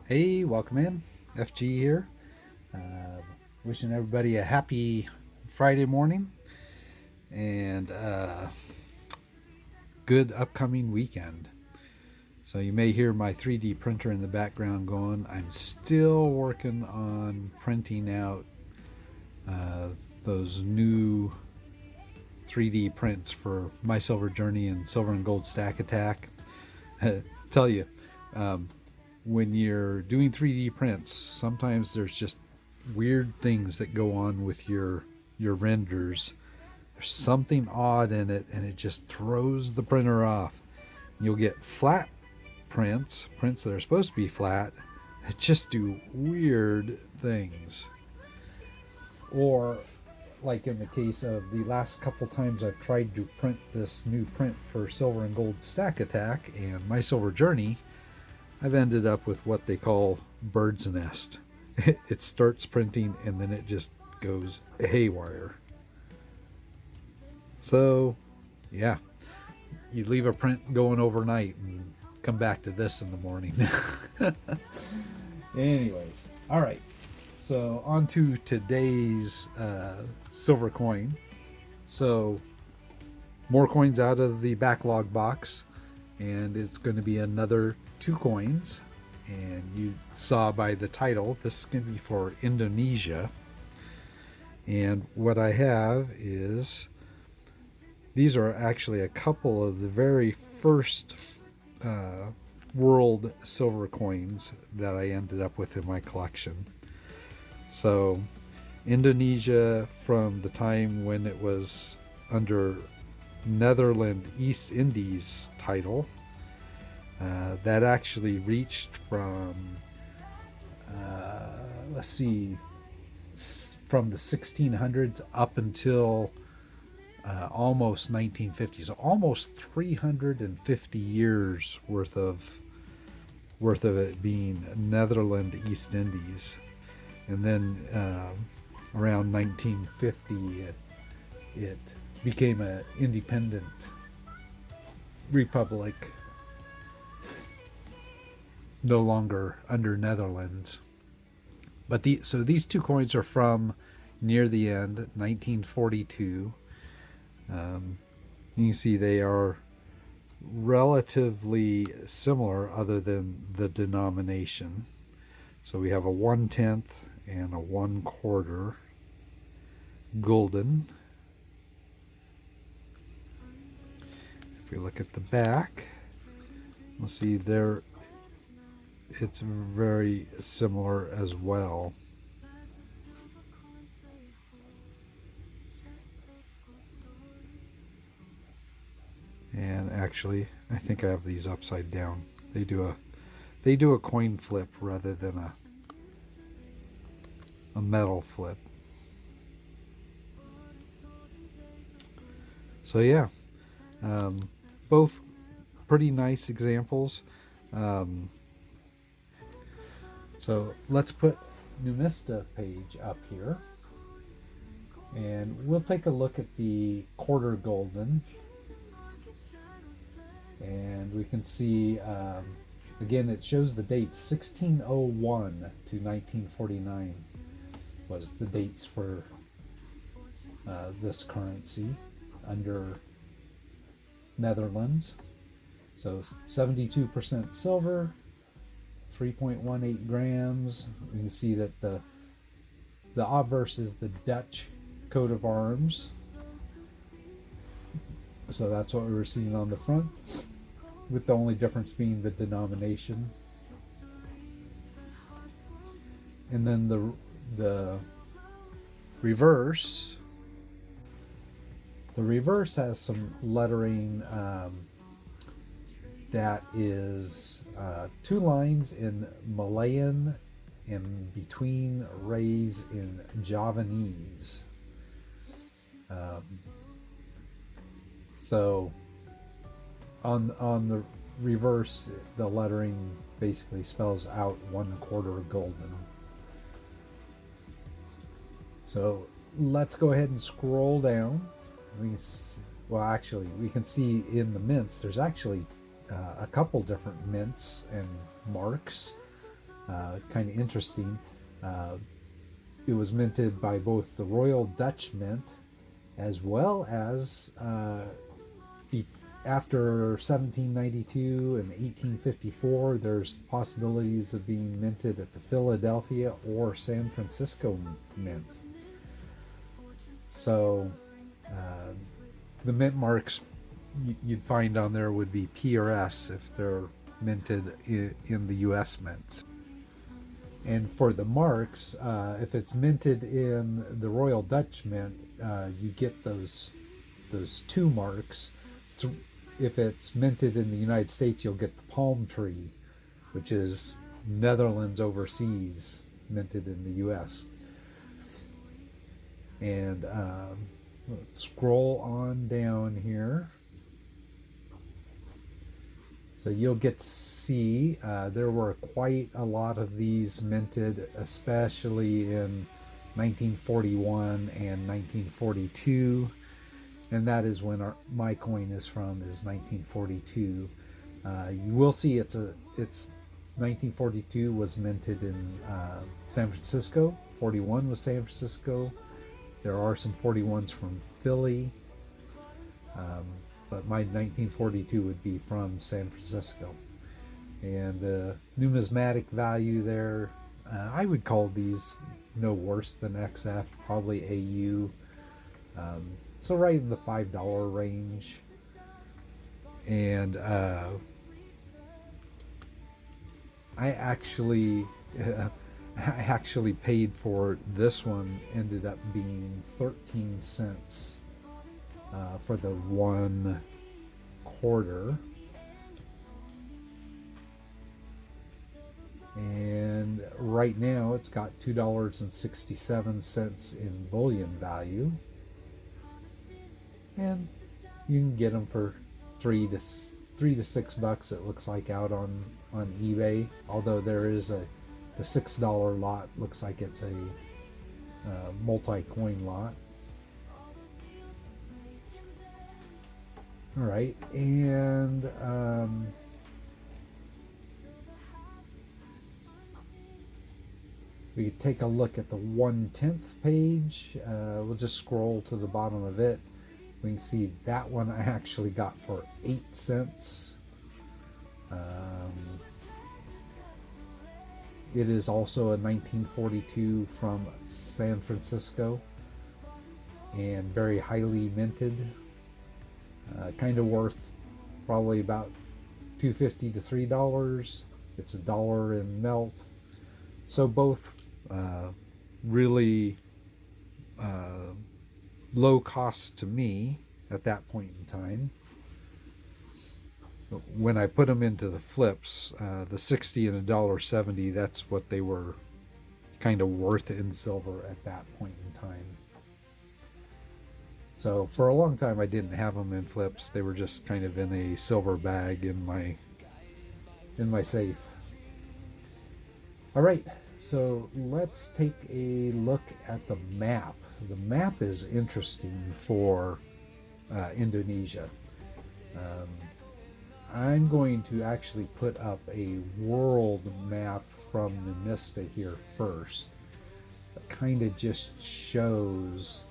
Hey, welcome in. FG here. Uh, Wishing everybody a happy Friday morning and good upcoming weekend. So, you may hear my 3D printer in the background going. I'm still working on printing out uh, those new 3D prints for My Silver Journey and Silver and Gold Stack Attack. Tell you, um, when you're doing 3D prints, sometimes there's just weird things that go on with your renders. There's something odd in it, and it just throws the printer off. You'll get flat prints that are supposed to be flat, that just do weird things. Or, like in the case of the last couple times I've tried to print this new print for Silver and Gold Stack Attack and My Silver Journey, I've ended up with what they call bird's nest. It starts printing and then it just goes haywire. So, yeah, you leave a print going overnight and come back to this in the morning. Anyways, all right. So, on to today's silver coin. So, more coins out of the backlog box, and it's going to be another two coins. And you saw by the title, this is going to be for Indonesia. And what I have is, these are actually a couple of the very first world silver coins that I ended up with in my collection. So, Indonesia, from the time when it was under Netherlands East Indies title, that actually reached from, let's see, from the 1600s up until almost 1950. So almost 350 years worth of it being Netherlands East Indies. And then around 1950, it became an independent republic, no longer under Netherlands. But so these two coins are from near the end, 1942. You can see they are relatively similar, other than the denomination. So we have a 1/10 and a 1/4 gulden. If we look at the back, we'll see there it's very similar as well. And actually, I think I have these upside down. They do a coin flip rather than a metal flip. So yeah, both pretty nice examples. So let's put Numista page up here, and we'll take a look at the quarter golden. And we can see, again, it shows the dates 1601 to 1949 was the dates for this currency under Netherlands. So 72% silver, 3.18 grams. We can see that the obverse is the Dutch coat of arms. So that's what we were seeing on the front, with the only difference being the denomination. And then the reverse. The reverse has some lettering that is two lines in Malayan and between rays in Javanese. So on the reverse, the lettering basically spells out 1/4 golden. So let's go ahead and scroll down. Actually, we can see in the mints, there's actually a couple different mints and marks. kind of interesting. It was minted by both the Royal Dutch Mint as well as after 1792 and 1854, there's possibilities of being minted at the Philadelphia or San Francisco Mint. So the mint marks you'd find on there would be PRS if they're minted in the US mints. And for the marks, if it's minted in the Royal Dutch Mint, you get those two marks. So if it's minted in the United States, you'll get the palm tree, which is Netherlands overseas, minted in the US. And let's scroll on down here. So you'll get to see there were quite a lot of these minted, especially in 1941 and 1942. And that is when my coin is from, is 1942. You will see it's 1942 was minted in San Francisco. 41 was San Francisco. There are some 41s from Philly. But my 1942 would be from San Francisco. And the numismatic value there, I would call these no worse than XF, probably AU. So right in the $5 range. And I actually paid for this one, ended up being 13 cents. For the 1/4, and right now it's got $2.67 in bullion value, and you can get them for $3 to $6. It looks like out on eBay. Although there is the $6 lot, looks like it's a multi-coin lot. All right, and we could take a look at the 1/10 page. We'll just scroll to the bottom of it. We can see that one I actually got for 8 cents. It is also a 1942 from San Francisco and very highly minted. Kind of worth probably about $2.50 to $3. It's $1 in melt. So both really low cost to me at that point in time. When I put them into the flips, the 60 and $1.70, that's what they were kind of worth in silver at that point in time. So for a long time I didn't have them in flips. They were just kind of in a silver bag in my safe. All right, so let's take a look at the map. The map is interesting for Indonesia. I'm going to actually put up a world map from Numista here first. That kind of just shows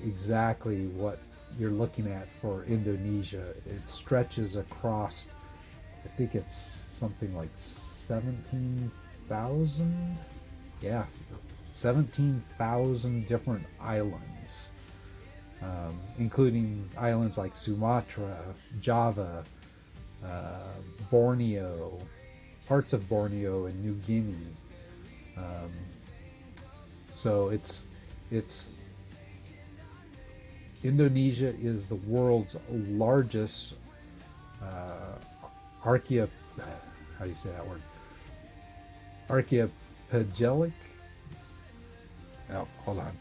exactly what you're looking at for Indonesia. It stretches across, I think it's something like 17,000. Yeah, 17,000 different islands, including islands like Sumatra, Java, Borneo, parts of Borneo and New Guinea. So it's Indonesia is the world's largest how do you say that word? Archipelagic. Oh, hold on.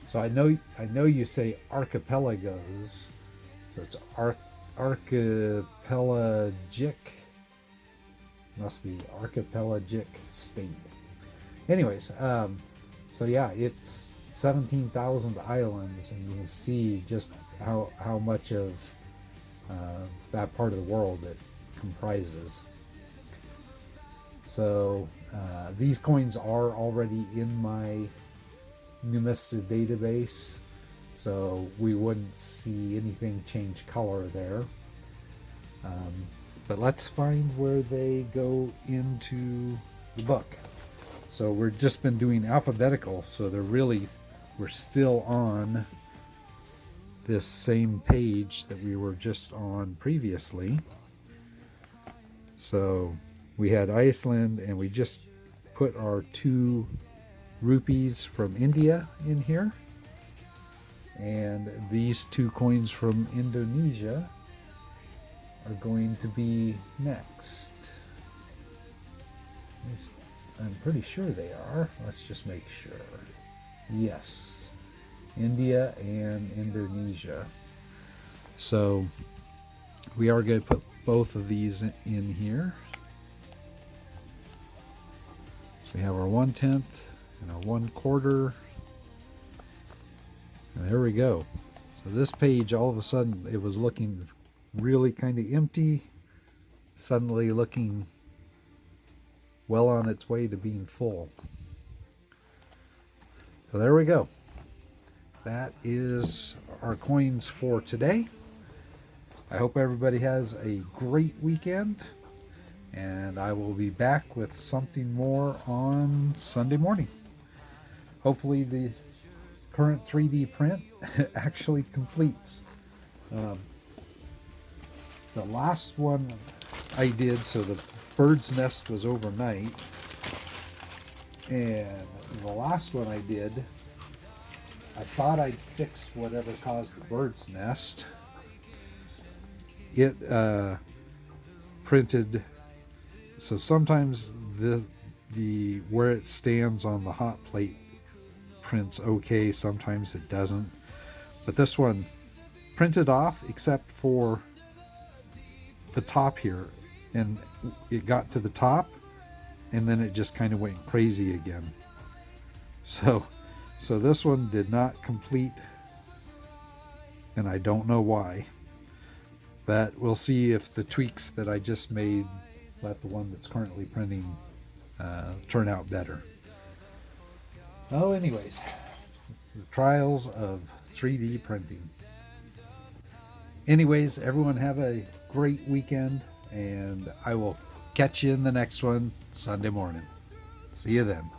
So I know you say archipelagos, so it's archipelagic. Must be archipelagic state. Anyways, so yeah, it's 17,000 islands, and you can see just how much of that part of the world it comprises. So these coins are already in my Numista database, so we wouldn't see anything change color there. But let's find where they go into the book. So we've just been doing alphabetical, so we're still on this same page that we were just on previously. So we had Iceland, and we just put our 2 rupees from India in here, and these 2 coins from Indonesia are going to be next. I'm pretty sure they are. Let's just make sure. Yes, India and Indonesia. So we are going to put both of these in here. So we have our 1/10 and our 1/4. And there we go. So this page, all of a sudden, it was looking really kind of empty, suddenly looking well on its way to being full. So there we go. That is our coins for today. I hope everybody has a great weekend, and I will be back with something more on Sunday morning. Hopefully this current 3D print actually completes. The last one I did, so the bird's nest was overnight, and the last one I did, I thought I'd fixed whatever caused the bird's nest. It printed, so sometimes the where it stands on the hot plate prints okay, sometimes it doesn't. But this one printed off except for the top here, and it got to the top and then it just kind of went crazy again. So this one did not complete, and I don't know why, but we'll see if the tweaks that I just made let the one that's currently printing turn out better. Oh, anyways, the trials of 3D printing. Anyways, everyone have a great weekend, and I will catch you in the next one Sunday morning. See you then.